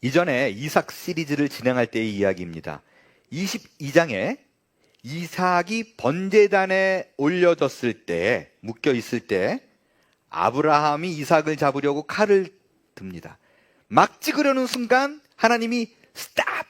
이전에 이삭 시리즈를 진행할 때의 이야기입니다. 22장에 이삭이 번제단에 올려졌을 때, 묶여 있을 때 아브라함이 이삭을 잡으려고 칼을 듭니다. 막 찍으려는 순간 하나님이 스탑!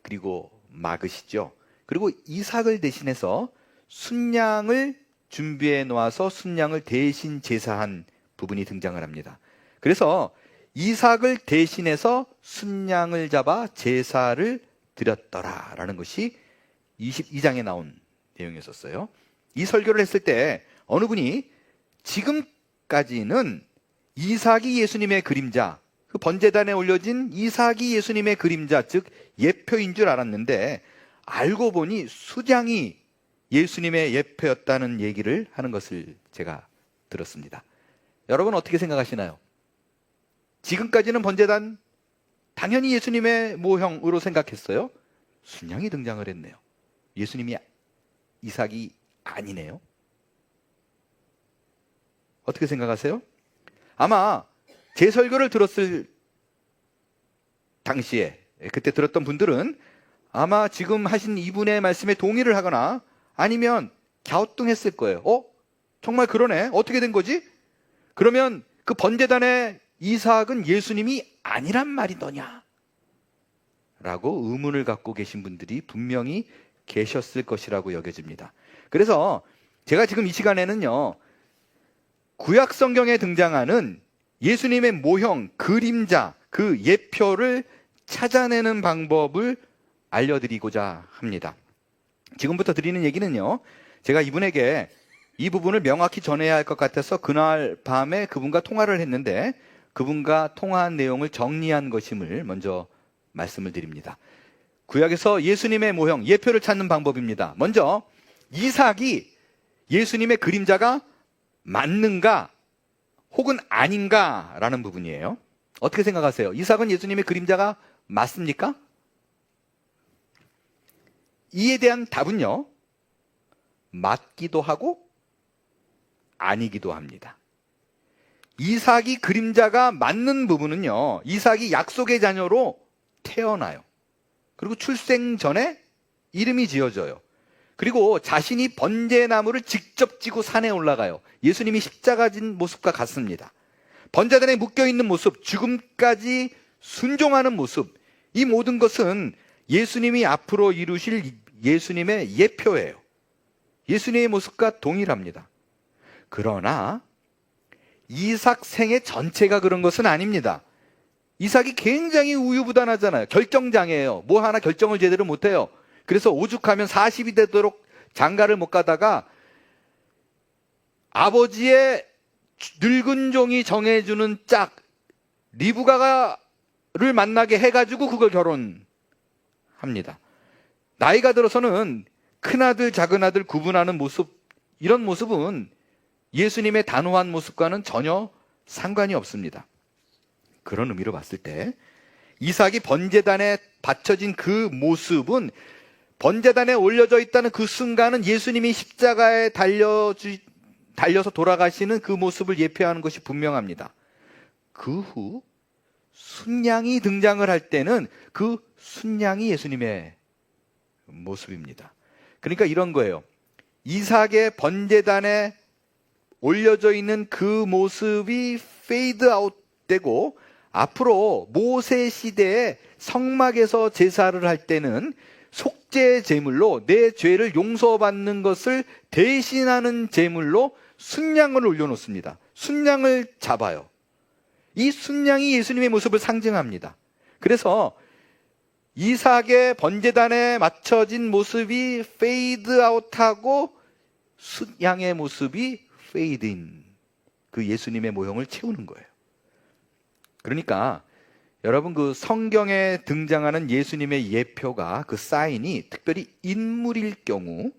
그리고 막으시죠. 그리고 이삭을 대신해서 순양을 준비해 놓아서 순양을 대신 제사한 부분이 등장을 합니다. 그래서 이삭을 대신해서 순양을 잡아 제사를 드렸더라라는 것이 22장에 나온 내용이었어요. 이 설교를 했을 때 어느 분이 지금까지는 이삭이 예수님의 그림자, 그 번제단에 올려진 이삭이 예수님의 그림자, 즉 예표인 줄 알았는데 알고 보니 수장이 예수님의 예표였다는 얘기를 하는 것을 제가 들었습니다. 여러분 어떻게 생각하시나요? 지금까지는 번제단 당연히 예수님의 모형으로 생각했어요. 순양이 등장을 했네요. 예수님이 이삭이 아니네요. 어떻게 생각하세요? 아마 제 설교를 들었을 당시에 그때 들었던 분들은 아마 지금 하신 이분의 말씀에 동의를 하거나 아니면 갸우뚱했을 거예요. 정말 그러네. 어떻게 된 거지? 그러면 그 번제단의 이삭은 예수님이 아니란 말이더냐? 라고 의문을 갖고 계신 분들이 분명히 계셨을 것이라고 여겨집니다. 그래서 제가 지금 이 시간에는요, 구약 성경에 등장하는 예수님의 모형, 그림자, 그 예표를 찾아내는 방법을 알려드리고자 합니다. 지금부터 드리는 얘기는요, 제가 이분에게 이 부분을 명확히 전해야 할 것 같아서 그날 밤에 그분과 통화를 했는데 그분과 통화한 내용을 정리한 것임을 먼저 말씀을 드립니다. 구약에서 예수님의 모형, 예표를 찾는 방법입니다. 먼저 이삭이 예수님의 그림자가 맞는가 혹은 아닌가 라는 부분이에요. 어떻게 생각하세요? 이삭은 예수님의 그림자가 맞습니까? 이에 대한 답은요, 맞기도 하고 아니기도 합니다. 이삭이 그림자가 맞는 부분은요, 이삭이 약속의 자녀로 태어나요. 그리고 출생 전에 이름이 지어져요. 그리고 자신이 번제나무를 직접 지고 산에 올라가요. 예수님이 십자가 진 모습과 같습니다. 번제단에 묶여있는 모습, 죽음까지 순종하는 모습, 이 모든 것은 예수님이 앞으로 이루실 예수님의 예표예요. 예수님의 모습과 동일합니다. 그러나 이삭 생애 전체가 그런 것은 아닙니다. 이삭이 굉장히 우유부단하잖아요. 결정장애예요. 뭐 하나 결정을 제대로 못해요. 그래서 오죽하면 40이 되도록 장가를 못 가다가 아버지의 늙은 종이 정해주는 짝 리브가를 만나게 해가지고 그걸 결혼합니다. 나이가 들어서는 큰아들 작은아들 구분하는 모습, 이런 모습은 예수님의 단호한 모습과는 전혀 상관이 없습니다. 그런 의미로 봤을 때 이삭이 번제단에 바쳐진 그 모습은 번제단에 올려져 있다는 그 순간은 예수님이 십자가에 달려서 돌아가시는 그 모습을 예표하는 것이 분명합니다. 그 후 순양이 등장을 할 때는 그 순양이 예수님의 모습입니다. 그러니까 이런 거예요. 이삭의 번제단에 올려져 있는 그 모습이 페이드 아웃 되고 앞으로 모세 시대에 성막에서 제사를 할 때는 속죄 제물로 내 죄를 용서받는 것을 대신하는 제물로 순양을 올려놓습니다. 순양을 잡아요. 이 순양이 예수님의 모습을 상징합니다. 그래서 이삭의 번제단에 맞춰진 모습이 페이드 아웃하고 순양의 모습이 페이드 인, 그 예수님의 모형을 채우는 거예요. 그러니까 여러분 그 성경에 등장하는 예수님의 예표가 그 사인이 특별히 인물일 경우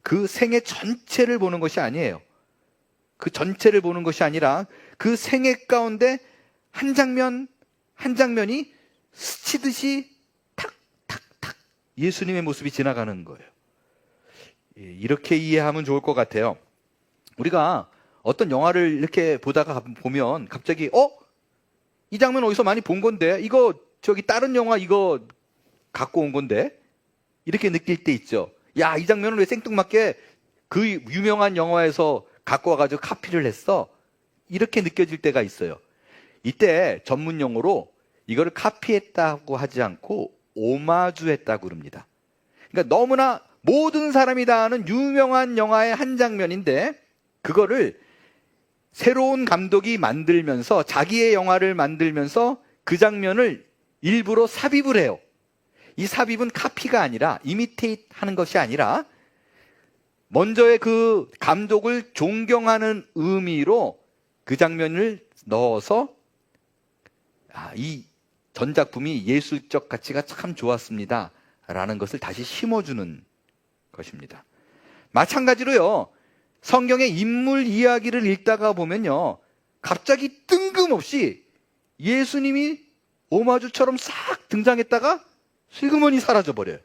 그 생애 전체를 보는 것이 아니에요. 그 전체를 보는 것이 아니라 그 생애 가운데 한 장면 한 장면이 스치듯이 탁탁탁 예수님의 모습이 지나가는 거예요. 이렇게 이해하면 좋을 것 같아요. 우리가 어떤 영화를 이렇게 보다가 보면 갑자기 이 장면 어디서 많이 본 건데 이거 저기 다른 영화 이거 갖고 온 건데? 이렇게 느낄 때 있죠. 야, 이 장면을 왜 생뚱맞게 그 유명한 영화에서 갖고 와가지고 카피를 했어? 이렇게 느껴질 때가 있어요. 이때 전문 용어로 이거를 카피했다고 하지 않고 오마주했다고 그럽니다. 그러니까 너무나 모든 사람이 다 아는 유명한 영화의 한 장면인데 그거를 새로운 감독이 만들면서 자기의 영화를 만들면서 그 장면을 일부러 삽입을 해요. 이 삽입은 카피가 아니라 이미테이트 하는 것이 아니라 먼저의 그 감독을 존경하는 의미로 그 장면을 넣어서 이 전작품이 예술적 가치가 참 좋았습니다 라는 것을 다시 심어주는 것입니다. 마찬가지로요, 성경의 인물 이야기를 읽다가 보면요, 갑자기 뜬금없이 예수님이 오마주처럼 싹 등장했다가 슬그머니 사라져버려요.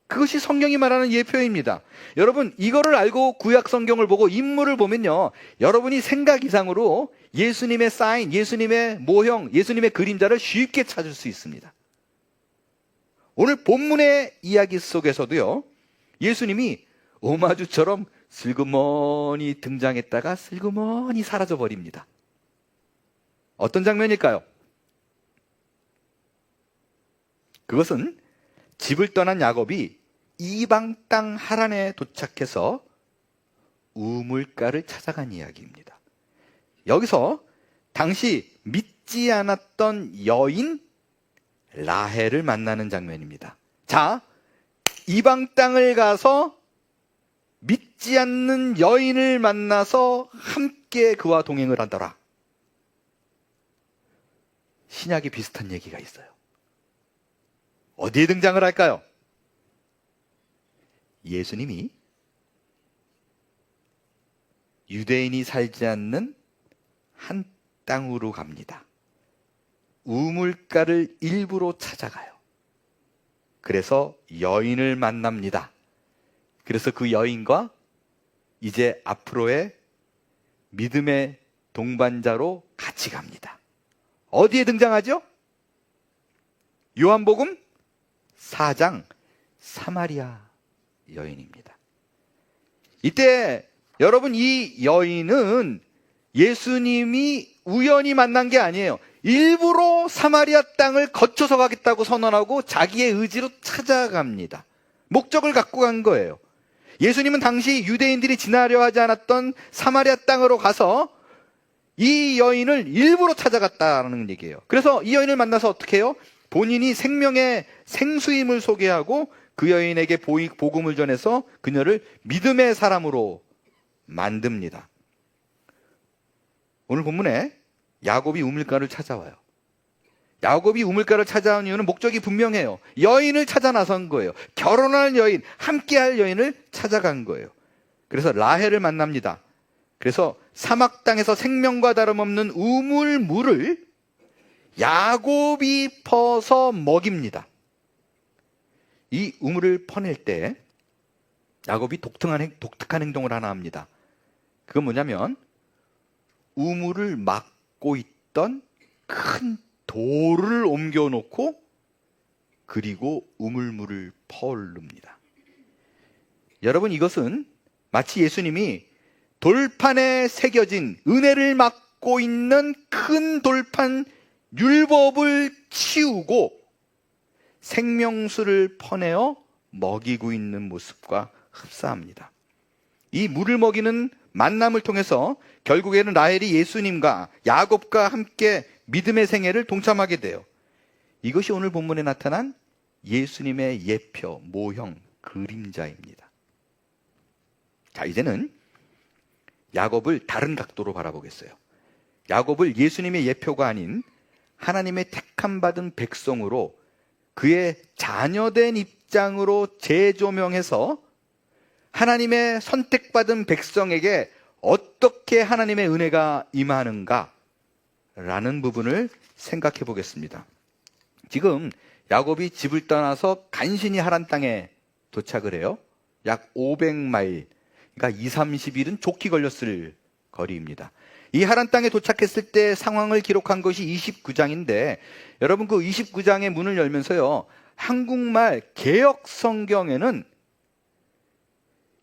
그것이 성경이 말하는 예표입니다. 여러분, 이거를 알고 구약 성경을 보고 인물을 보면요, 여러분이 생각 이상으로 예수님의 사인, 예수님의 모형, 예수님의 그림자를 쉽게 찾을 수 있습니다. 오늘 본문의 이야기 속에서도요, 예수님이 오마주처럼 슬그머니 등장했다가 슬그머니 사라져버립니다. 어떤 장면일까요? 그것은 집을 떠난 야곱이 이방 땅 하란에 도착해서 우물가를 찾아간 이야기입니다. 여기서 당시 믿지 않았던 여인 라헬을 만나는 장면입니다. 자, 이방 땅을 가서 믿지 않는 여인을 만나서 함께 그와 동행을 하더라. 신약에 비슷한 얘기가 있어요. 어디에 등장을 할까요? 예수님이 유대인이 살지 않는 한 땅으로 갑니다. 우물가를 일부러 찾아가요. 그래서 여인을 만납니다. 그래서 그 여인과 이제 앞으로의 믿음의 동반자로 같이 갑니다. 어디에 등장하죠? 요한복음 4장 사마리아 여인입니다. 이때 여러분, 이 여인은 예수님이 우연히 만난 게 아니에요. 일부러 사마리아 땅을 거쳐서 가겠다고 선언하고 자기의 의지로 찾아갑니다. 목적을 갖고 간 거예요. 예수님은 당시 유대인들이 지나려 하지 않았던 사마리아 땅으로 가서 이 여인을 일부러 찾아갔다는 얘기예요. 그래서 이 여인을 만나서 어떻게 해요? 본인이 생명의 생수임을 소개하고 그 여인에게 복음을 전해서 그녀를 믿음의 사람으로 만듭니다. 오늘 본문에 야곱이 우물가를 찾아와요. 야곱이 우물가를 찾아온 이유는 목적이 분명해요. 여인을 찾아 나선 거예요. 결혼할 여인, 함께할 여인을 찾아간 거예요. 그래서 라헬을 만납니다. 그래서 사막 땅에서 생명과 다름없는 우물물을 야곱이 퍼서 먹입니다. 이 우물을 퍼낼 때 야곱이 독특한 행동을 하나 합니다. 그건 뭐냐면 우물을 막고 있던 큰 돌을 옮겨놓고 그리고 우물물을 퍼올릅니다. 여러분, 이것은 마치 예수님이 돌판에 새겨진 은혜를 막고 있는 큰 돌판 율법을 치우고 생명수를 퍼내어 먹이고 있는 모습과 흡사합니다. 이 물을 먹이는 만남을 통해서 결국에는 라헬이 예수님과 야곱과 함께 믿음의 생애를 동참하게 돼요. 이것이 오늘 본문에 나타난 예수님의 예표, 모형, 그림자입니다. 자, 이제는 야곱을 다른 각도로 바라보겠어요. 야곱을 예수님의 예표가 아닌 하나님의 택함 받은 백성으로 그의 자녀된 입장으로 재조명해서 하나님의 선택받은 백성에게 어떻게 하나님의 은혜가 임하는가 라는 부분을 생각해 보겠습니다. 지금 야곱이 집을 떠나서 간신히 하란 땅에 도착을 해요. 약 500마일, 그러니까 20-30일은 좋게 걸렸을 거리입니다. 이 하란 땅에 도착했을 때 상황을 기록한 것이 29장인데 여러분 그 29장의 문을 열면서요, 한국말 개역 성경에는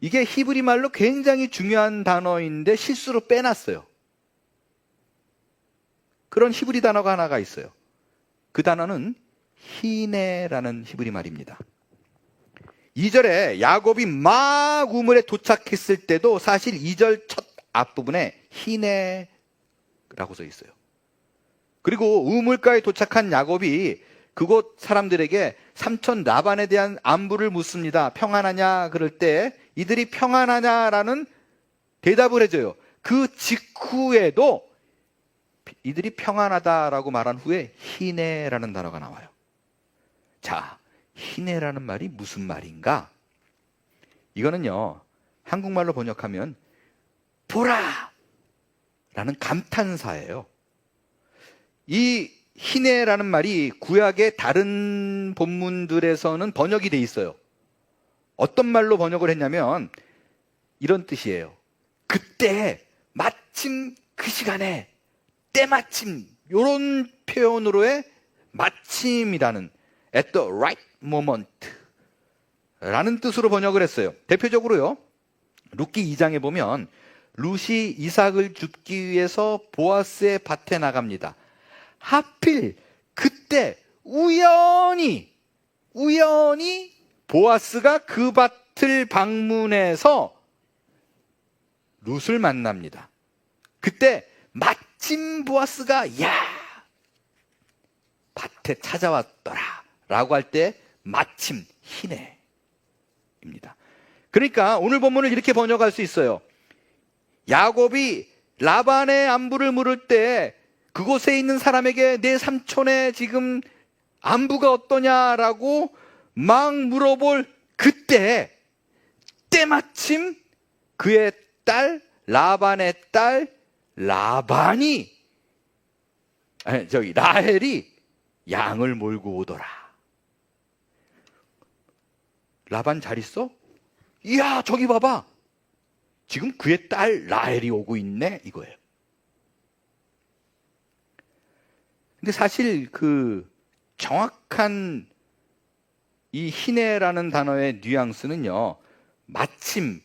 이게 히브리 말로 굉장히 중요한 단어인데 실수로 빼놨어요. 그런 히브리 단어가 하나가 있어요. 그 단어는 히네라는 히브리 말입니다. 2절에 야곱이 막 우물에 도착했을 때도 사실 2절 첫 앞부분에 히네라고 써 있어요. 그리고 우물가에 도착한 야곱이 그곳 사람들에게 삼촌 라반에 대한 안부를 묻습니다. 평안하냐? 그럴 때 이들이 평안하냐라는 대답을 해줘요. 그 직후에도 이들이 평안하다라고 말한 후에 히네라는 단어가 나와요. 자, 히네라는 말이 무슨 말인가? 이거는요, 한국말로 번역하면 보라! 라는 감탄사예요. 이 히네라는 말이 구약의 다른 본문들에서는 번역이 돼 있어요. 어떤 말로 번역을 했냐면 이런 뜻이에요. 그때 마침 그 시간에 때마침, 이런 표현으로의 마침이라는 at the right moment 라는 뜻으로 번역을 했어요. 대표적으로요, 룻기 2장에 보면 룻이 이삭을 줍기 위해서 보아스의 밭에 나갑니다. 하필 그때 우연히 보아스가 그 밭을 방문해서 룻을 만납니다. 그때 마침 보아스가 야 밭에 찾아왔더라 라고 할 때 마침 히네입니다. 그러니까 오늘 본문을 이렇게 번역할 수 있어요. 야곱이 라반의 안부를 물을 때 그곳에 있는 사람에게 내 삼촌의 지금 안부가 어떠냐라고 막 물어볼 그때 때마침 그의 딸 라반의 딸 라헬이 양을 몰고 오더라. 라반 잘 있어? 이야, 저기 봐봐. 지금 그의 딸 라헬이 오고 있네, 이거예요. 근데 사실 그 정확한 이 히네라는 단어의 뉘앙스는요, 마침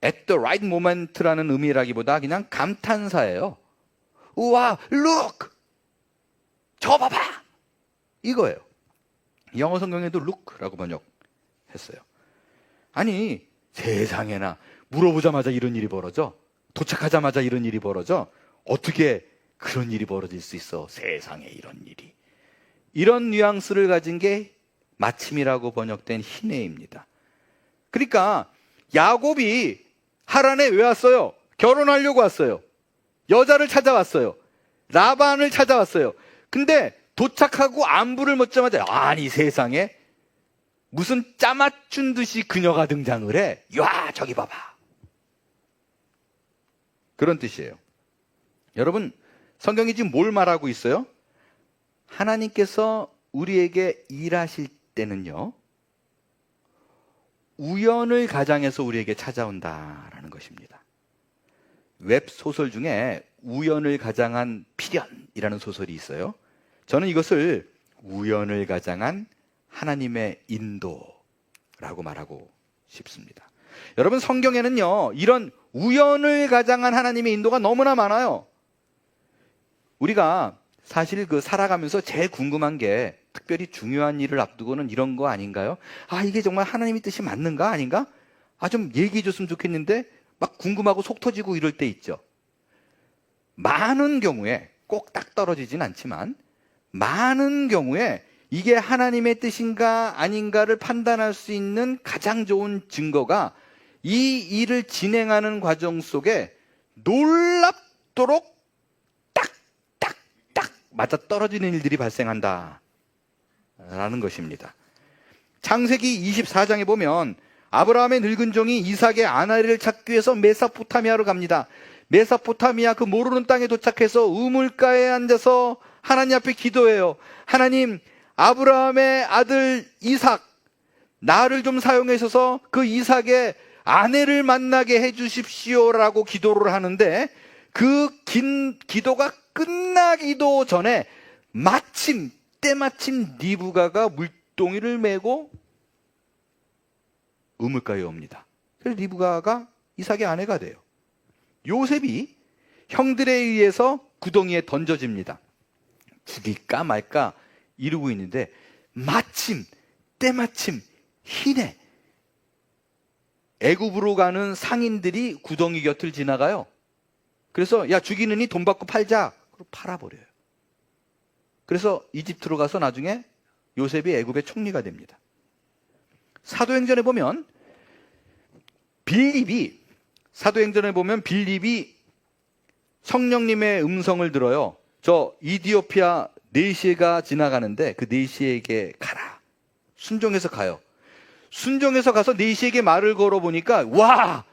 at the right moment라는 의미라기보다 그냥 감탄사예요. 우와, look! 저 봐봐! 이거예요. 영어 성경에도 look라고 번역했어요. 아니, 세상에나 물어보자마자 이런 일이 벌어져? 도착하자마자 이런 일이 벌어져? 어떻게 그런 일이 벌어질 수 있어? 세상에 이런 일이. 이런 뉘앙스를 가진 게 마침이라고 번역된 히네입니다. 그러니까 야곱이 하란에 왜 왔어요? 결혼하려고 왔어요. 여자를 찾아왔어요. 라반을 찾아왔어요. 근데 도착하고 안부를 묻자마자 아니 세상에 무슨 짜맞춘 듯이 그녀가 등장을 해. 야, 저기 봐봐. 그런 뜻이에요. 여러분, 성경이 지금 뭘 말하고 있어요? 하나님께서 우리에게 일하실 때는요, 우연을 가장해서 우리에게 찾아온다라는 것입니다. 웹소설 중에 우연을 가장한 필연이라는 소설이 있어요. 저는 이것을 우연을 가장한 하나님의 인도라고 말하고 싶습니다. 여러분, 성경에는요, 이런 우연을 가장한 하나님의 인도가 너무나 많아요. 우리가 사실 살아가면서 제일 궁금한 게 특별히 중요한 일을 앞두고는 이런 거 아닌가요? 아, 이게 정말 하나님의 뜻이 맞는가 아닌가? 아, 좀 얘기해 줬으면 좋겠는데 막 궁금하고 속 터지고 이럴 때 있죠. 많은 경우에 꼭 딱 떨어지진 않지만 많은 경우에 이게 하나님의 뜻인가 아닌가를 판단할 수 있는 가장 좋은 증거가 이 일을 진행하는 과정 속에 놀랍도록 딱딱딱 맞아 떨어지는 일들이 발생한다 라는 것입니다. 창세기 24장에 보면 아브라함의 늙은 종이 이삭의 아내를 찾기 위해서 메소포타미아로 갑니다. 메소포타미아 그 모르는 땅에 도착해서 우물가에 앉아서 하나님 앞에 기도해요. 하나님, 아브라함의 아들 이삭, 나를 좀 사용하셔서 그 이삭의 아내를 만나게 해 주십시오라고 기도를 하는데 그 긴 기도가 끝나기도 전에 때마침 리브가가 물동이를 메고 우물가에 옵니다. 그래서 리브가가 이삭의 아내가 돼요. 요셉이 형들에 의해서 구덩이에 던져집니다. 죽일까 말까 이러고 있는데 때마침 희내 애굽으로 가는 상인들이 구덩이 곁을 지나가요. 그래서 야, 죽이느니 돈 받고 팔자. 그리고 팔아버려요. 그래서 이집트로 가서 나중에 요셉이 애굽의 총리가 됩니다. 사도행전에 보면 빌립이 성령님의 음성을 들어요. 저 이디오피아 네시가 지나가는데 그 네시에게 가라. 순종해서 가요. 순종해서 가서 네시에게 말을 걸어보니까 와,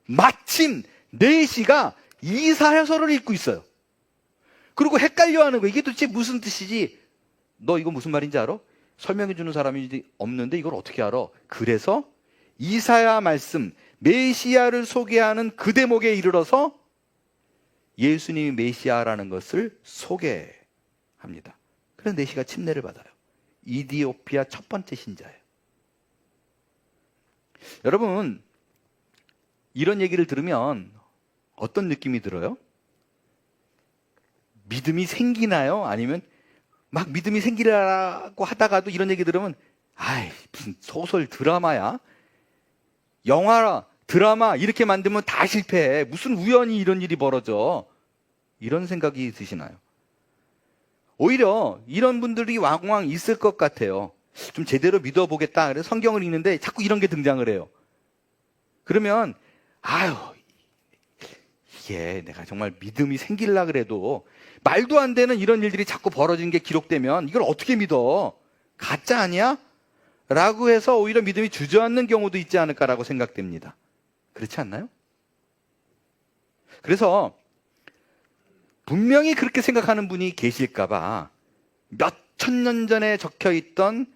마침 네시가 이사야서를 읽고 있어요. 그리고 헷갈려하는 거. 이게 도대체 무슨 뜻이지? 너 이거 무슨 말인지 알아? 설명해 주는 사람이 없는데 이걸 어떻게 알아? 그래서 이사야 말씀, 메시아를 소개하는 그 대목에 이르러서 예수님이 메시아라는 것을 소개합니다. 그래서 네시가 침례를 받아요. 이디오피아 첫 번째 신자예요. 여러분, 이런 얘기를 들으면 어떤 느낌이 들어요? 믿음이 생기나요? 아니면 막 믿음이 생기려고 하다가도 이런 얘기 들으면 아이, 무슨 소설 드라마야? 영화, 드라마 이렇게 만들면 다 실패해. 무슨 우연히 이런 일이 벌어져. 이런 생각이 드시나요? 오히려 이런 분들이 왕왕 있을 것 같아요. 좀 제대로 믿어보겠다. 그래서 성경을 읽는데 자꾸 이런 게 등장을 해요. 그러면 아유, 이게 내가 정말 믿음이 생기려고 그래도 말도 안 되는 이런 일들이 자꾸 벌어지는 게 기록되면 이걸 어떻게 믿어? 가짜 아니야? 라고 해서 오히려 믿음이 주저앉는 경우도 있지 않을까라고 생각됩니다. 그렇지 않나요? 그래서 분명히 그렇게 생각하는 분이 계실까봐 몇 천 년 전에 적혀있던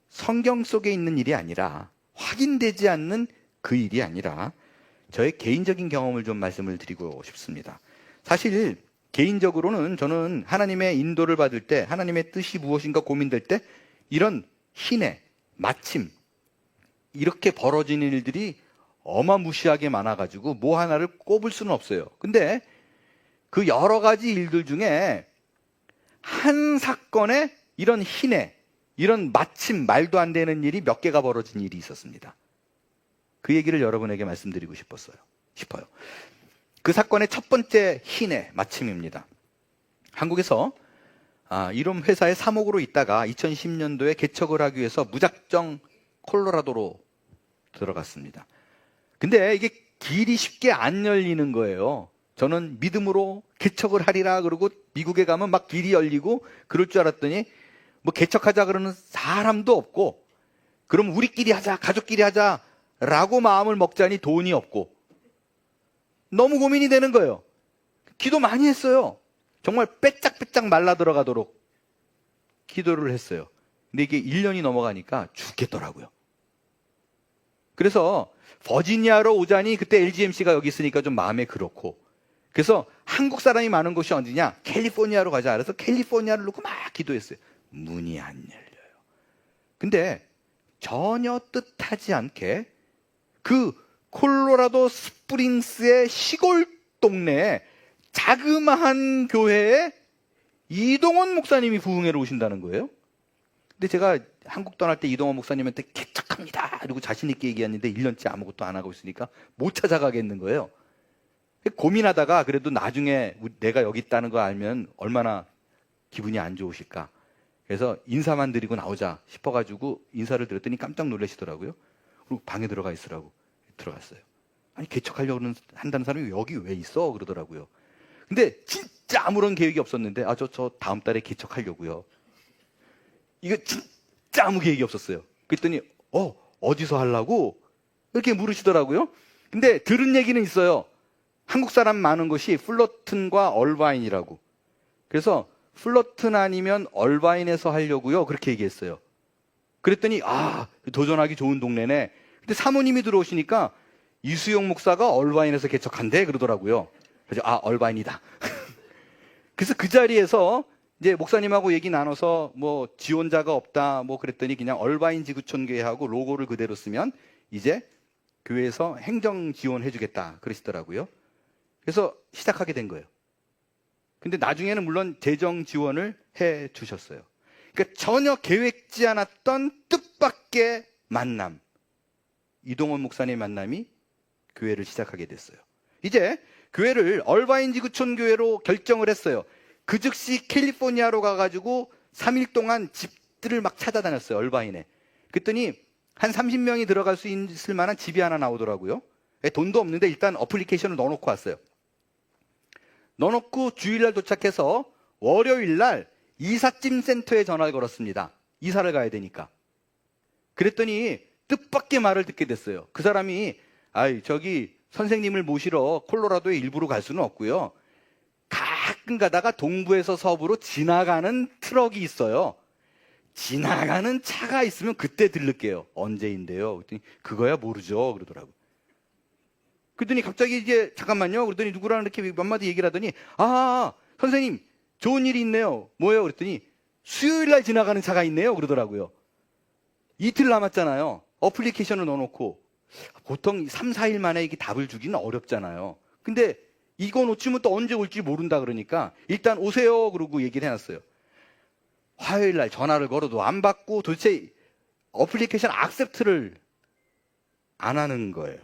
성경 속에 있는 일이 아니라, 확인되지 않는 그 일이 아니라 저의 개인적인 경험을 좀 말씀을 드리고 싶습니다. 사실 개인적으로는 저는 하나님의 인도를 받을 때, 하나님의 뜻이 무엇인가 고민될 때 이런 희내, 마침 이렇게 벌어지는 일들이 어마무시하게 많아가지고 뭐 하나를 꼽을 수는 없어요. 근데 그 여러 가지 일들 중에 한 사건에 이런 희내, 이런 마침 말도 안 되는 일이 몇 개가 벌어진 일이 있었습니다. 그 얘기를 여러분에게 말씀드리고 싶어요. 그 사건의 첫 번째 희내, 마침입니다. 한국에서 이런 회사의 사목으로 있다가 2010년도에 개척을 하기 위해서 무작정 콜로라도로 들어갔습니다. 근데 이게 길이 쉽게 안 열리는 거예요. 저는 믿음으로 개척을 하리라 그러고 미국에 가면 막 길이 열리고 그럴 줄 알았더니 뭐 개척하자 그러는 사람도 없고, 그럼 우리끼리 하자, 가족끼리 하자 라고 마음을 먹자니 돈이 없고 너무 고민이 되는 거예요. 기도 많이 했어요. 정말 빼짝빼짝 말라 들어가도록 기도를 했어요. 근데 이게 1년이 넘어가니까 죽겠더라고요. 그래서 버지니아로 오자니 그때 LGMC가 여기 있으니까 좀 마음에 그렇고, 그래서 한국 사람이 많은 곳이 어디냐? 캘리포니아로 가자. 그래서 캘리포니아를 놓고 막 기도했어요. 문이 안 열려요. 근데 전혀 뜻하지 않게 그 콜로라도 스프링스의 시골 동네에 자그마한 교회에 이동원 목사님이 부흥회로 오신다는 거예요. 근데 제가 한국 떠날 때 이동원 목사님한테 개척합니다 그리고 자신 있게 얘기했는데 1년째 아무것도 안 하고 있으니까 못 찾아가겠는 거예요. 고민하다가 그래도 나중에 내가 여기 있다는 거 알면 얼마나 기분이 안 좋으실까. 그래서 인사만 드리고 나오자 싶어가지고 인사를 드렸더니 깜짝 놀라시더라고요. 그리고 방에 들어가 있으라고 들어갔어요. 아니, 개척하려고 한다는 사람이 여기 왜 있어? 그러더라고요. 근데 진짜 아무런 계획이 없었는데 저 다음 달에 개척하려고요. 이거 진짜 아무 계획이 없었어요. 그랬더니 어디서 하려고? 이렇게 물으시더라고요. 근데 들은 얘기는 있어요. 한국 사람 많은 곳이 플러튼과 얼바인이라고. 그래서 플러튼 아니면 얼바인에서 하려고요. 그렇게 얘기했어요. 그랬더니 도전하기 좋은 동네네. 근데 사모님이 들어오시니까 이수용 목사가 얼바인에서 개척한대 그러더라고요. 그래서 얼바인이다. 그래서 그 자리에서 이제 목사님하고 얘기 나눠서 뭐 지원자가 없다 뭐 그랬더니 그냥 얼바인 지구촌교회하고 로고를 그대로 쓰면 이제 교회에서 행정 지원해주겠다 그러시더라고요. 그래서 시작하게 된 거예요. 근데 나중에는 물론 재정 지원을 해 주셨어요. 그러니까 전혀 계획지 않았던 뜻밖의 만남, 이동원 목사님의 만남이 교회를 시작하게 됐어요. 이제 교회를 얼바인 지구촌 교회로 결정을 했어요. 그 즉시 캘리포니아로 가가지고 3일 동안 집들을 막 찾아다녔어요. 얼바인에. 그랬더니 한 30명이 들어갈 수 있을 만한 집이 하나 나오더라고요. 돈도 없는데 일단 어플리케이션을 넣어놓고 왔어요. 넣어놓고 주일날 도착해서 월요일날 이삿짐 센터에 전화를 걸었습니다. 이사를 가야 되니까. 그랬더니 뜻밖의 말을 듣게 됐어요. 그 사람이 저기 선생님을 모시러 콜로라도에 일부러 갈 수는 없고요. 가끔 가다가 동부에서 서부로 지나가는 트럭이 있어요. 지나가는 차가 있으면 그때 들를게요. 언제인데요? 그랬더니 그거야 모르죠. 그러더라고요. 그랬더니 갑자기 이제 잠깐만요. 그랬더니 누구랑 이렇게 몇 마디 얘기를 하더니 선생님 좋은 일이 있네요. 뭐예요? 그랬더니 수요일날 지나가는 차가 있네요. 그러더라고요. 이틀 남았잖아요. 어플리케이션을 넣어놓고 보통 3, 4일 만에 이게 답을 주기는 어렵잖아요. 근데 이거 놓치면 또 언제 올지 모른다 그러니까 일단 오세요 그러고 얘기를 해놨어요. 화요일날 전화를 걸어도 안 받고 도대체 어플리케이션 액셉트를 안 하는 거예요.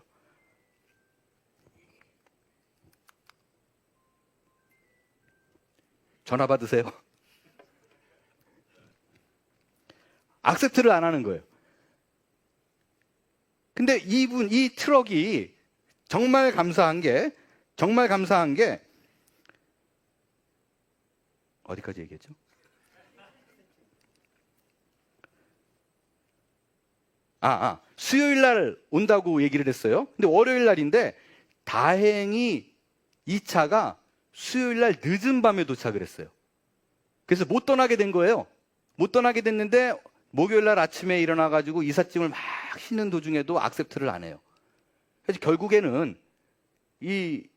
전화 받으세요. 액셉트를 안 하는 거예요. 근데 이 트럭이 정말 감사한 게 어디까지 얘기했죠? 수요일 날 온다고 얘기를 했어요. 근데 월요일 날인데 다행히 이 차가 수요일 날 늦은 밤에 도착을 했어요. 그래서 못 떠나게 된 거예요. 못 떠나게 됐는데 목요일 날 아침에 일어나가지고 이삿짐을 막 싣는 도중에도 액셉트를 안 해요. 그래서 결국에는 이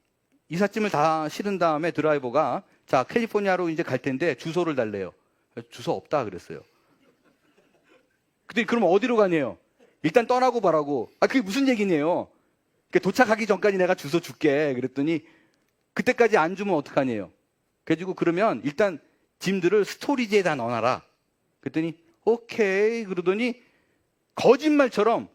이삿짐을 다 실은 다음에 드라이버가 자 캘리포니아로 이제 갈 텐데 주소를 달래요. 주소 없다 그랬어요. 근데 그럼 어디로 가냐요? 일단 떠나고 바라고. 그게 무슨 얘기냐요? 도착하기 전까지 내가 주소 줄게. 그랬더니 그때까지 안 주면 어떡하냐요? 그래가지고 그러면 일단 짐들을 스토리지에 다 넣어놔라. 그랬더니 오케이 그러더니 거짓말처럼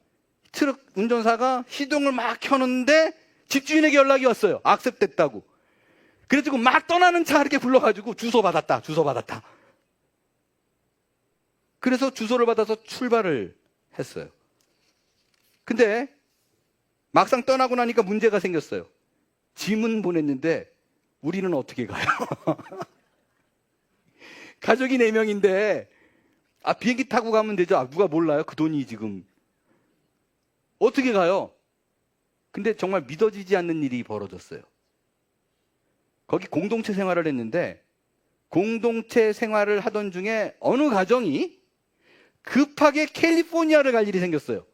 트럭 운전사가 시동을 막 켜는데 집주인에게 연락이 왔어요. 액셉트 됐다고. 그래가지고 막 떠나는 차 이렇게 불러가지고 주소 받았다. 그래서 주소를 받아서 출발을 했어요. 근데 막상 떠나고 나니까 문제가 생겼어요. 짐은 보냈는데 우리는 어떻게 가요? 가족이 4명인데 비행기 타고 가면 되죠. 누가 몰라요? 그 돈이 지금. 어떻게 가요? 근데 정말 믿어지지 않는 일이 벌어졌어요. 거기 공동체 생활을 했는데 공동체 생활을 하던 중에 어느 가정이 급하게 캘리포니아를 갈 일이 생겼어요.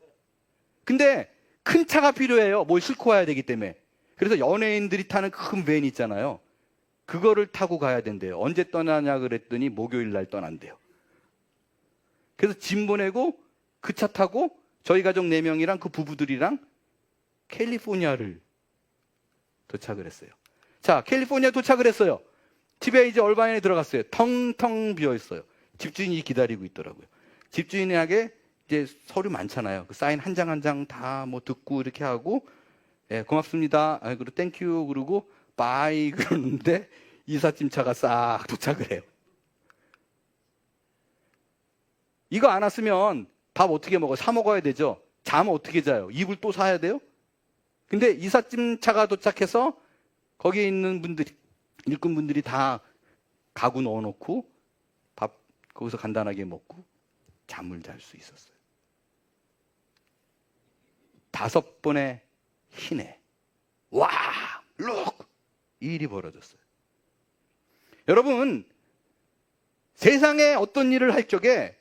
근데 큰 차가 필요해요. 뭘 싣고 와야 되기 때문에. 그래서 연예인들이 타는 큰 밴 있잖아요. 그거를 타고 가야 된대요. 언제 떠나냐 그랬더니 목요일 날 떠난대요. 그래서 짐 보내고 그 차 타고 저희 가족 4명이랑 그 부부들이랑 캘리포니아를 도착을 했어요. 자, 캘리포니아 도착을 했어요. 집에 이제 얼바인에 들어갔어요. 텅텅 비어 있어요. 집주인이 기다리고 있더라고요. 집주인에게 이제 서류 많잖아요. 그 사인 한 장 한 장 다 뭐 듣고 이렇게 하고, 고맙습니다. 그리고 땡큐 그러고 바이 그러는데 이삿짐 차가 싹 도착을 해요. 이거 안 왔으면 밥 어떻게 먹어요? 사 먹어야 되죠. 잠 어떻게 자요? 이불 또 사야 돼요? 근데 이삿짐 차가 도착해서 거기에 있는 분들이, 일꾼분들이 다 가구 넣어놓고 밥 거기서 간단하게 먹고 잠을 잘 수 있었어요. 5번의 희내. 와! 룩! 이 일이 벌어졌어요. 여러분, 세상에 어떤 일을 할 적에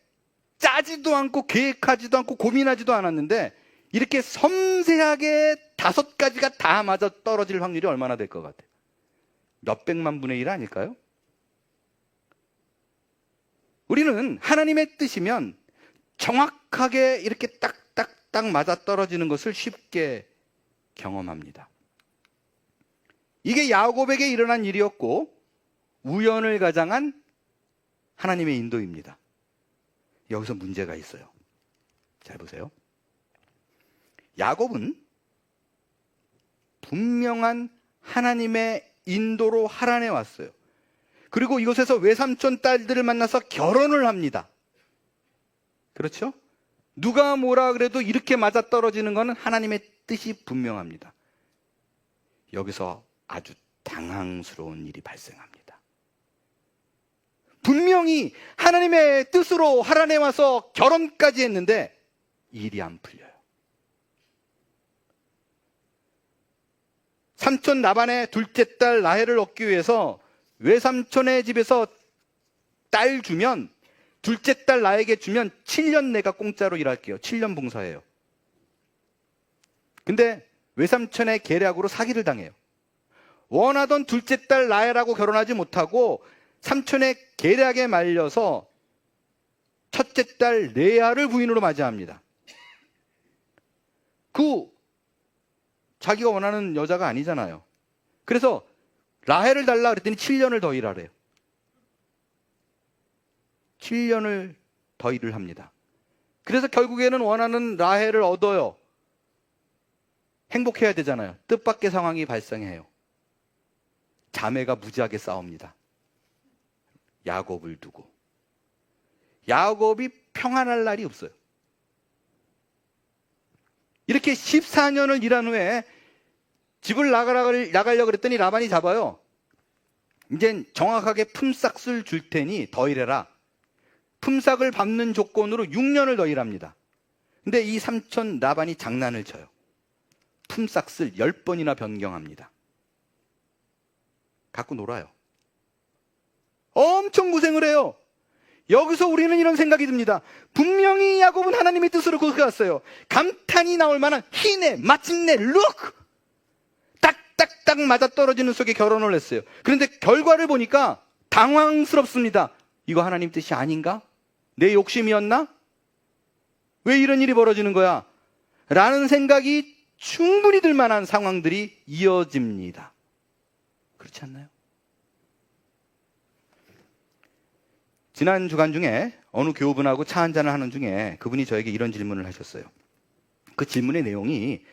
짜지도 않고 계획하지도 않고 고민하지도 않았는데 이렇게 섬세하게 5가지가 다 맞아 떨어질 확률이 얼마나 될 것 같아요? 몇백만 분의 1 아닐까요? 우리는 하나님의 뜻이면 정확하게 이렇게 딱딱딱 맞아떨어지는 것을 쉽게 경험합니다. 이게 야곱에게 일어난 일이었고 우연을 가장한 하나님의 인도입니다. 여기서 문제가 있어요. 잘 보세요. 야곱은 분명한 하나님의 인도로 하란에 왔어요. 그리고 이곳에서 외삼촌 딸들을 만나서 결혼을 합니다. 그렇죠? 누가 뭐라 그래도 이렇게 맞아떨어지는 것은 하나님의 뜻이 분명합니다. 여기서 아주 당황스러운 일이 발생합니다. 분명히 하나님의 뜻으로 하란에 와서 결혼까지 했는데 일이 안 풀려요. 삼촌 라반의 둘째 딸 라헬을 얻기 위해서 외삼촌의 집에서 딸 주면, 둘째 딸 나에게 주면 7년 내가 공짜로 일할게요. 7년 봉사해요. 근데 외삼촌의 계략으로 사기를 당해요. 원하던 둘째 딸 라헬하고 결혼하지 못하고 삼촌의 계략에 말려서 첫째 딸 레아를 부인으로 맞이합니다. 자기가 원하는 여자가 아니잖아요. 그래서 라헬을 달라 그랬더니 7년을 더 일하래요. 7년을 더 일을 합니다. 그래서 결국에는 원하는 라헬을 얻어요. 행복해야 되잖아요. 뜻밖의 상황이 발생해요. 자매가 무지하게 싸웁니다. 야곱을 두고. 야곱이 평안할 날이 없어요. 이렇게 14년을 일한 후에 집을 나가려고 그랬더니 라반이 잡아요. 이젠 정확하게 품삯을 줄 테니 더 일해라. 품삯을 받는 조건으로 6년을 더 일합니다. 근데 이 삼촌 라반이 장난을 쳐요. 품삯을 10번이나 변경합니다. 갖고 놀아요. 엄청 고생을 해요. 여기서 우리는 이런 생각이 듭니다. 분명히 야곱은 하나님의 뜻으로 그렇게 왔어요. 감탄이 나올 만한 희내, 마침내, 룩! 딱딱딱 맞아떨어지는 속에 결혼을 했어요. 그런데 결과를 보니까 당황스럽습니다. 이거 하나님 뜻이 아닌가? 내 욕심이었나? 왜 이런 일이 벌어지는 거야? 라는 생각이 충분히 들 만한 상황들이 이어집니다. 그렇지 않나요? 지난 주간 중에 어느 교우분하고 차 한잔을 하는 중에 그분이 저에게 이런 질문을 하셨어요. 그 질문의 내용이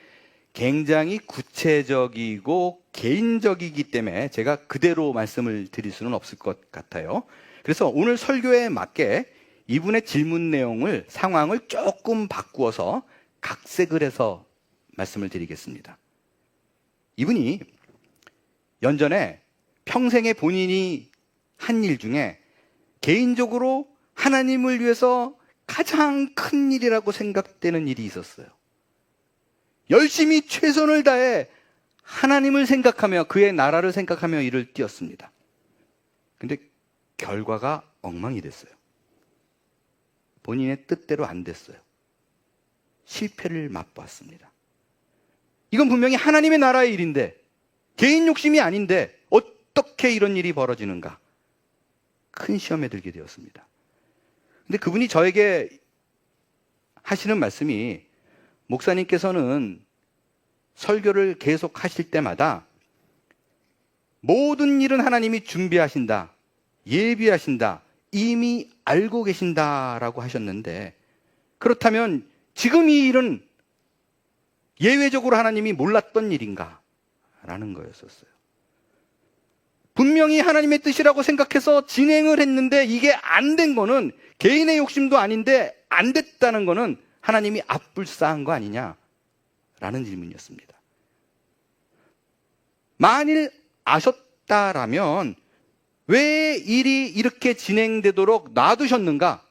굉장히 구체적이고 개인적이기 때문에 제가 그대로 말씀을 드릴 수는 없을 것 같아요. 그래서 오늘 설교에 맞게 이분의 질문 내용을, 상황을 조금 바꾸어서 각색을 해서 말씀을 드리겠습니다. 이분이 연전에 평생에 본인이 한 일 중에 개인적으로 하나님을 위해서 가장 큰 일이라고 생각되는 일이 있었어요. 열심히 최선을 다해 하나님을 생각하며 그의 나라를 생각하며 일을 뛰었습니다. 근데 결과가 엉망이 됐어요. 본인의 뜻대로 안 됐어요. 실패를 맛보았습니다. 이건 분명히 하나님의 나라의 일인데, 개인 욕심이 아닌데 어떻게 이런 일이 벌어지는가? 큰 시험에 들게 되었습니다. 근데 그분이 저에게 하시는 말씀이, 목사님께서는 설교를 계속 하실 때마다 모든 일은 하나님이 준비하신다, 예비하신다, 이미 알고 계신다라고 하셨는데, 그렇다면 지금 이 일은 예외적으로 하나님이 몰랐던 일인가? 라는 거였었어요. 분명히 하나님의 뜻이라고 생각해서 진행을 했는데 이게 안 된 거는 개인의 욕심도 아닌데 안 됐다는 거는 하나님이 앞불싸한 거 아니냐? 라는 질문이었습니다. 만일 아셨다라면 왜 일이 이렇게 진행되도록 놔두셨는가?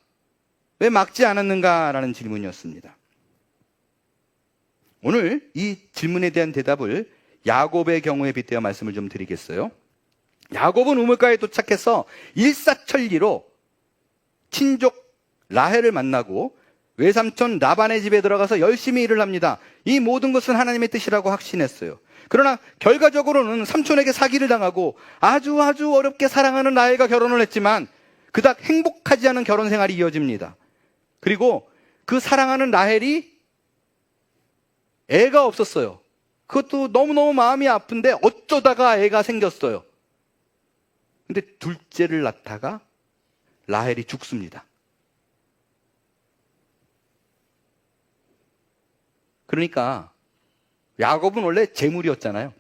왜 막지 않았는가? 라는 질문이었습니다. 오늘 이 질문에 대한 대답을 야곱의 경우에 빗대어 말씀을 좀 드리겠어요. 야곱은 우물가에 도착해서 일사천리로 친족 라헬을 만나고 외삼촌 라반의 집에 들어가서 열심히 일을 합니다. 이 모든 것은 하나님의 뜻이라고 확신했어요. 그러나 결과적으로는 삼촌에게 사기를 당하고 아주 어렵게 사랑하는 라헬과 결혼을 했지만 그닥 행복하지 않은 결혼 생활이 이어집니다. 그리고 그 사랑하는 라헬이 애가 없었어요. 그것도 너무너무 마음이 아픈데 어쩌다가 애가 생겼어요. 근데 둘째를 낳다가 라헬이 죽습니다. 그러니까 야곱은 원래 재물이었잖아요.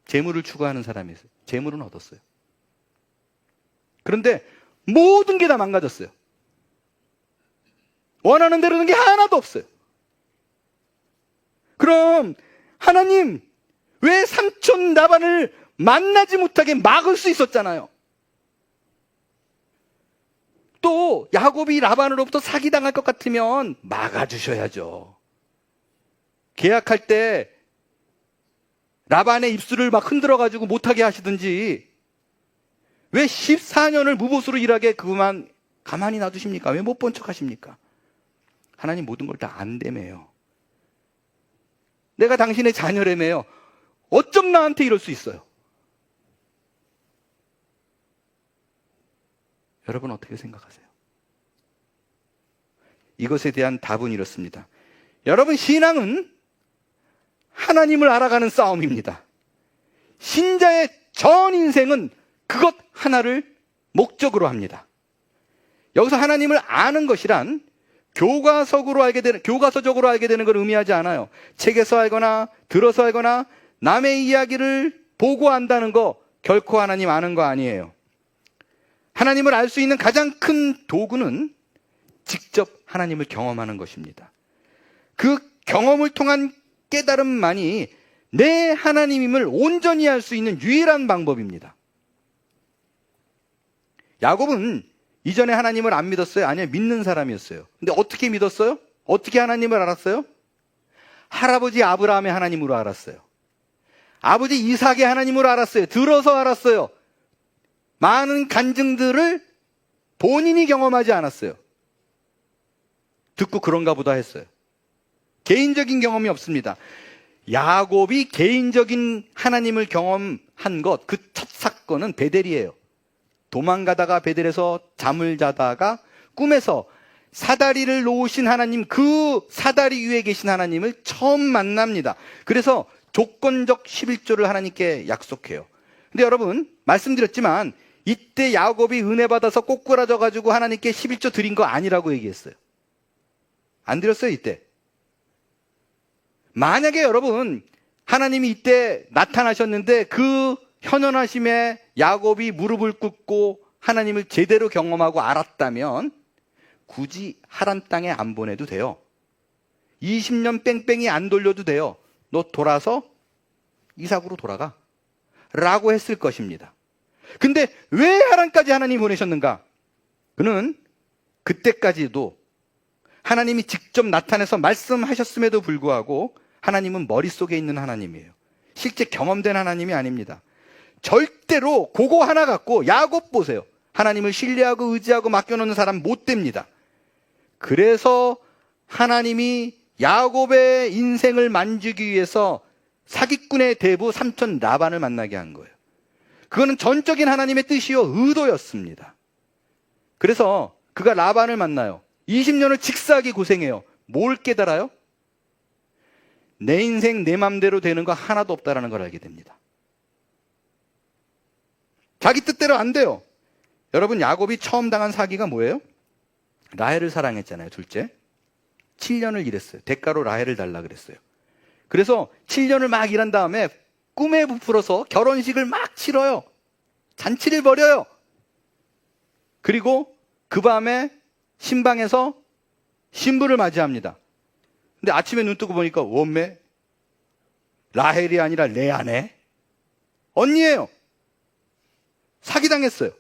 재물을 추구하는 사람이었어요. 재물은 얻었어요. 그런데 모든 게 다 망가졌어요. 원하는 대로 된 게 하나도 없어요. 그럼 하나님, 왜 삼촌 라반을 만나지 못하게 막을 수 있었잖아요. 또 야곱이 라반으로부터 사기당할 것 같으면 막아주셔야죠. 계약할 때 라반의 입술을 막 흔들어가지고 못하게 하시든지, 왜 14년을 무보수로 일하게 그만 가만히 놔두십니까? 왜 못 본 척 하십니까? 하나님 모든 걸 다 안되매요. 내가 당신의 자녀라며요. 어쩜 나한테 이럴 수 있어요? 여러분 어떻게 생각하세요? 이것에 대한 답은 이렇습니다. 여러분, 신앙은 하나님을 알아가는 싸움입니다. 신자의 전 인생은 그것 하나를 목적으로 합니다. 여기서 하나님을 아는 것이란 교과서적으로 알게 되는 걸 의미하지 않아요. 책에서 알거나 들어서 알거나 남의 이야기를 보고 안다는 거 결코 하나님 아는 거 아니에요. 하나님을 알 수 있는 가장 큰 도구는 직접 하나님을 경험하는 것입니다. 그 경험을 통한 깨달음만이 내 하나님임을 온전히 알 수 있는 유일한 방법입니다. 야곱은 이전에 하나님을 안 믿었어요? 아니요, 믿는 사람이었어요. 근데 어떻게 믿었어요? 어떻게 하나님을 알았어요? 할아버지 아브라함의 하나님으로 알았어요. 아버지 이삭의 하나님으로 알았어요. 들어서 알았어요. 많은 간증들을 본인이 경험하지 않았어요. 듣고 그런가 보다 했어요. 개인적인 경험이 없습니다. 야곱이 개인적인 하나님을 경험한 것, 그 첫 사건은 베델이에요. 도망가다가 베델에서 잠을 자다가 꿈에서 사다리를 놓으신 하나님, 그 사다리 위에 계신 하나님을 처음 만납니다. 그래서 조건적 11조를 하나님께 약속해요. 근데 여러분, 말씀드렸지만 이때 야곱이 은혜 받아서 꼬꾸라져 가지고 하나님께 11조 드린 거 아니라고 얘기했어요. 안 드렸어요, 이때. 만약에 여러분, 하나님이 이때 나타나셨는데 그 현현하심에 야곱이 무릎을 꿇고 하나님을 제대로 경험하고 알았다면 굳이 하란 땅에 안 보내도 돼요. 20년 뺑뺑이 안 돌려도 돼요. 너 돌아서 이삭으로 돌아가 라고 했을 것입니다. 근데 왜 하란까지 하나님이 보내셨는가? 그는 그때까지도 하나님이 직접 나타나서 말씀하셨음에도 불구하고 하나님은 머릿속에 있는 하나님이에요. 실제 경험된 하나님이 아닙니다. 절대로 그거 하나 갖고 야곱 보세요. 하나님을 신뢰하고 의지하고 맡겨놓는 사람 못 됩니다. 그래서 하나님이 야곱의 인생을 만지기 위해서 사기꾼의 대부 삼촌 라반을 만나게 한 거예요. 그거는 전적인 하나님의 뜻이요 의도였습니다. 그래서 그가 라반을 만나요. 20년을 직사하기 고생해요. 뭘 깨달아요? 내 인생 내 맘대로 되는 거 하나도 없다라는 걸 알게 됩니다. 자기 뜻대로 안 돼요. 여러분, 야곱이 처음 당한 사기가 뭐예요? 라헬을 사랑했잖아요, 둘째. 7년을 일했어요. 대가로 라헬을 달라 그랬어요. 그래서 7년을 막 일한 다음에 꿈에 부풀어서 결혼식을 막 치러요. 잔치를 벌여요. 그리고 그 밤에 신방에서 신부를 맞이합니다. 근데 아침에 눈 뜨고 보니까 원매 라헬이 아니라 레아네. 언니예요. 사기당했어요.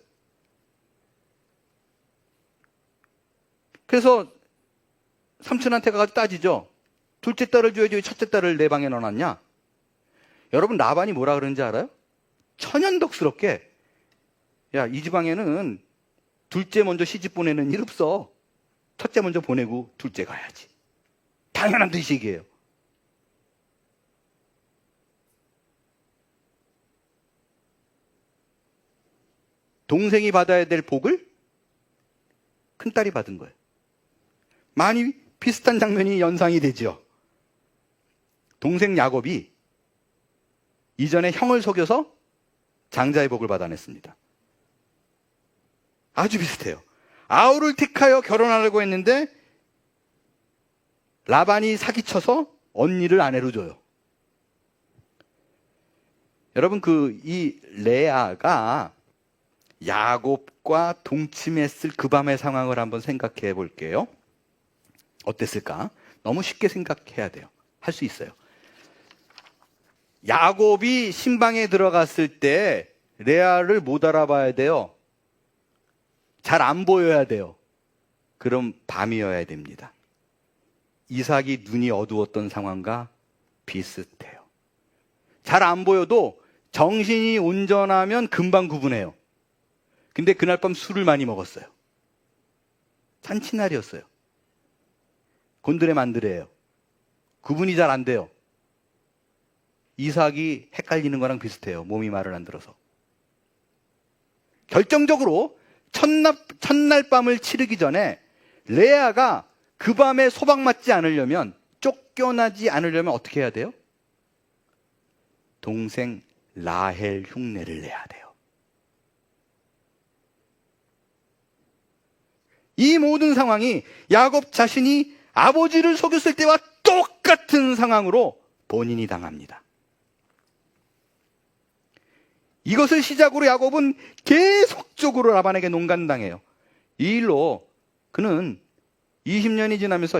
그래서 삼촌한테 가서 따지죠. 둘째 딸을 줘야지 왜 첫째 딸을 내 방에 넣어놨냐? 여러분, 라반이 뭐라 그러는지 알아요? 첫째 먼저 보내고 둘째 가야지. 당연한 듯이기예요. 동생이 받아야 될 복을 큰딸이 받은 거예요. 많이 비슷한 장면이 연상이 되죠. 동생 야곱이 이전에 형을 속여서 장자의 복을 받아냈습니다. 아주 비슷해요. 아우를 택하여 결혼하려고 했는데 라반이 사기쳐서 언니를 아내로 줘요. 여러분, 이 레아가 야곱과 동침했을 그 밤의 상황을 한번 생각해 볼게요. 어땠을까? 너무 쉽게 생각해야 돼요. 할 수 있어요. 야곱이 신방에 들어갔을 때 레아를 못 알아봐야 돼요. 잘 안 보여야 돼요. 그럼 밤이어야 됩니다. 이삭이 눈이 어두웠던 상황과 비슷해요. 잘 안 보여도 정신이 온전하면 금방 구분해요. 근데 그날 밤 술을 많이 먹었어요. 잔치날이었어요. 곤드레 만드레예요. 구분이 잘 안 돼요. 이삭이 헷갈리는 거랑 비슷해요. 몸이 말을 안 들어서. 결정적으로 첫날 밤을 치르기 전에 레아가 그 밤에 소박맞지 않으려면, 쫓겨나지 않으려면 어떻게 해야 돼요? 동생 라헬 흉내를 내야 돼요. 이 모든 상황이 야곱 자신이 아버지를 속였을 때와 똑같은 상황으로 본인이 당합니다. 이것을 시작으로 야곱은 계속적으로 라반에게 농간당해요. 이 일로 그는 20년이 지나면서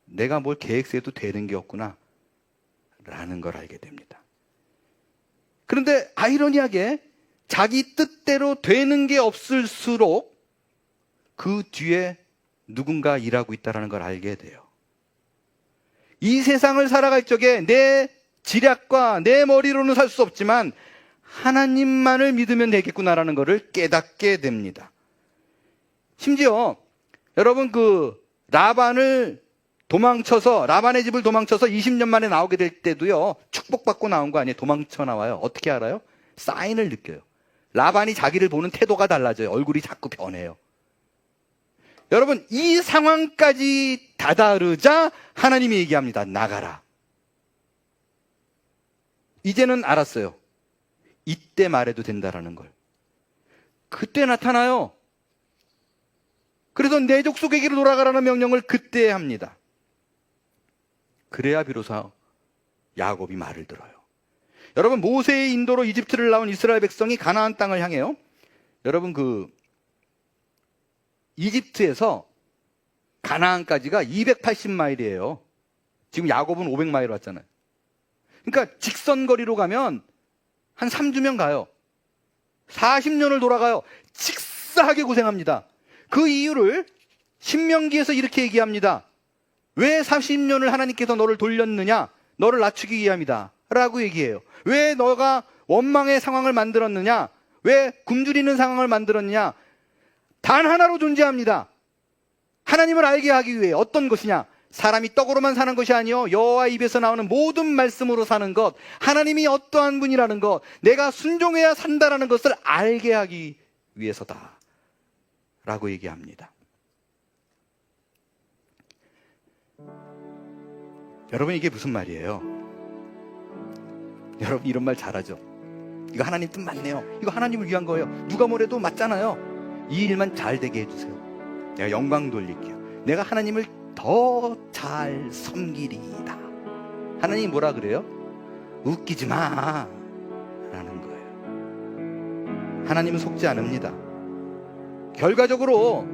내가 뭘 계획세도 되는 게 없구나 라는 걸 알게 됩니다. 그런데 아이러니하게 자기 뜻대로 되는 게 없을수록 그 뒤에 누군가 일하고 있다는 걸 알게 돼요. 이 세상을 살아갈 적에 내 지략과 내 머리로는 살 수 없지만 하나님만을 믿으면 되겠구나라는 것을 깨닫게 됩니다. 심지어 여러분, 라반의 집을 도망쳐서 20년 만에 나오게 될 때도요, 축복받고 나온 거 아니에요. 도망쳐 나와요. 어떻게 알아요? 사인을 느껴요. 라반이 자기를 보는 태도가 달라져요. 얼굴이 자꾸 변해요. 여러분, 이 상황까지 다다르자 하나님이 얘기합니다. 나가라. 이제는 알았어요. 이때 말해도 된다라는 걸. 그때 나타나요. 그래서 내 족속에게로 돌아가라는 명령을 그때 합니다. 그래야 비로소 야곱이 말을 들어요. 여러분, 모세의 인도로 이집트를 나온 이스라엘 백성이 가나안 땅을 향해요. 여러분, 이집트에서 가나안까지가 280마일이에요. 지금 야곱은 500마일 왔잖아요. 그러니까 직선거리로 가면 한 3주면 가요. 40년을 돌아가요. 직사하게 고생합니다. 그 이유를 신명기에서 이렇게 얘기합니다. 왜 40년을 하나님께서 너를 돌렸느냐? 너를 낮추기 위함이다 라고 얘기해요. 왜 너가 원망의 상황을 만들었느냐? 왜 굶주리는 상황을 만들었느냐? 단 하나로 존재합니다. 하나님을 알게 하기 위해. 어떤 것이냐? 사람이 떡으로만 사는 것이 아니요 여호와 입에서 나오는 모든 말씀으로 사는 것, 하나님이 어떠한 분이라는 것, 내가 순종해야 산다라는 것을 알게 하기 위해서다 라고 얘기합니다. 여러분, 이게 무슨 말이에요? 여러분, 이런 말 잘하죠? 이거 하나님 뜻 맞네요. 이거 하나님을 위한 거예요. 누가 뭐래도 맞잖아요. 이 일만 잘 되게 해주세요. 내가 영광 돌릴게요. 내가 하나님을 더 잘 섬기리이다. 하나님 뭐라 그래요? 웃기지 마 라는 거예요. 하나님은 속지 않습니다. 결과적으로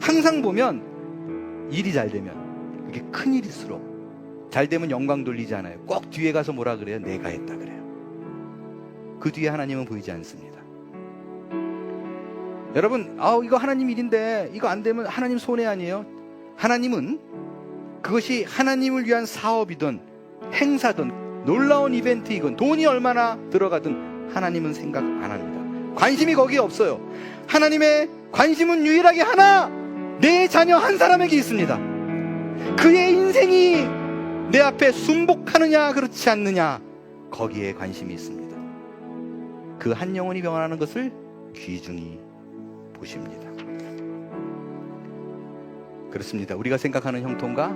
항상 보면 일이 잘 되면, 그게 큰일일수록 잘 되면 영광 돌리지 않아요. 꼭 뒤에 가서 뭐라 그래요? 내가 했다 그래요. 그 뒤에 하나님은 보이지 않습니다. 여러분, 이거 하나님 일인데 이거 안 되면 하나님 손해 아니에요? 하나님은 그것이 하나님을 위한 사업이든 행사든 놀라운 이벤트이건 돈이 얼마나 들어가든 하나님은 생각 안 합니다. 관심이 거기에 없어요. 하나님의 관심은 유일하게 하나, 내 자녀 한 사람에게 있습니다. 그의 인생이 내 앞에 순복하느냐 그렇지 않느냐, 거기에 관심이 있습니다. 그 한 영혼이 병원하는 것을 귀중히 보십니다. 그렇습니다. 우리가 생각하는 형통과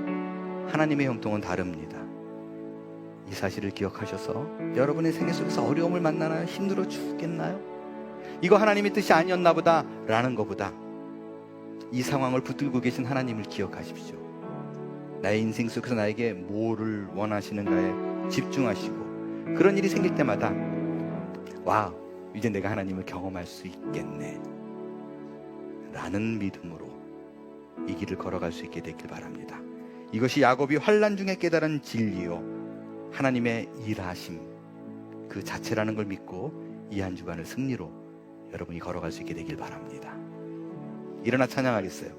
하나님의 형통은 다릅니다. 이 사실을 기억하셔서 여러분의 생애 속에서 어려움을 만나나요? 힘들어 죽겠나요? 이거 하나님의 뜻이 아니었나 보다 라는 것보다 이 상황을 붙들고 계신 하나님을 기억하십시오. 나의 인생 속에서 나에게 뭐를 원하시는가에 집중하시고, 그런 일이 생길 때마다 와, 이제 내가 하나님을 경험할 수 있겠네 라는 믿음으로 이 길을 걸어갈 수 있게 되길 바랍니다. 이것이 야곱이 환난 중에 깨달은 진리요, 하나님의 일하심 그 자체라는 걸 믿고 이 한 주간을 승리로 여러분이 걸어갈 수 있게 되길 바랍니다. 일어나 찬양하겠어요.